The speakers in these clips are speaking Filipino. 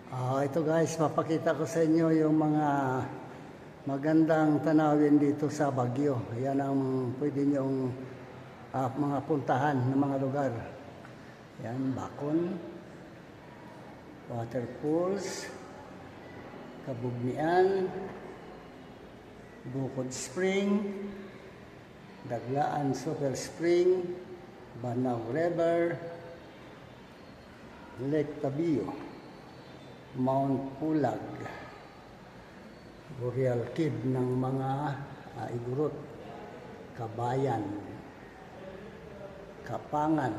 Ito guys, mapakita ko sa inyo yung mga magandang tanawin dito sa Baguio. Yan ang pwede nyong mga puntahan ng mga lugar. Yan, Bacon, waterfalls, Kabugnian, Bukod Spring, Daglaan Super Spring, Banaw River, Lake Tabio, Mount Pulag, Boreal Cave ng mga Igorot, Kabayan, Kapangan,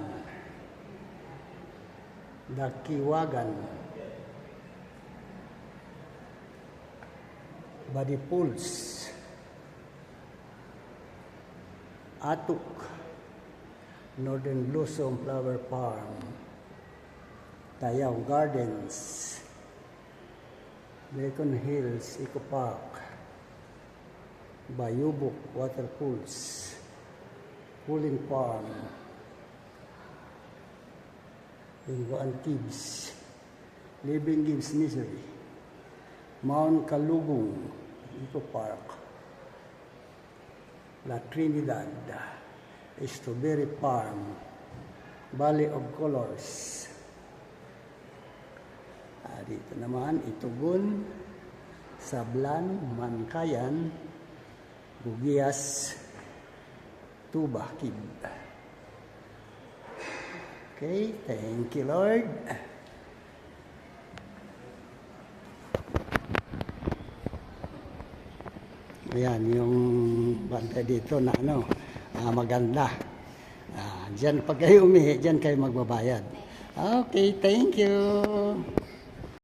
Dakiwagan, Badipuls, Atuk, Northern Blossom Flower Farm, Tayaw Gardens, Bacon Hills Eco Park, Bayubok Waterfalls, Pulling Farm, Linguan Caves, Living Gives Misery, Mount Kalugong Eco Park, La Trinidad, Strawberry Farm, Valley of Colors. Dito naman, Itugon, Sablan, Mankayan, Bugias, Tuba, Kib. Okay, thank you Lord. Ayan, yung banda dito na maganda. Diyan pag kayo umihi, diyan kayo magbabayad. Okay, thank you.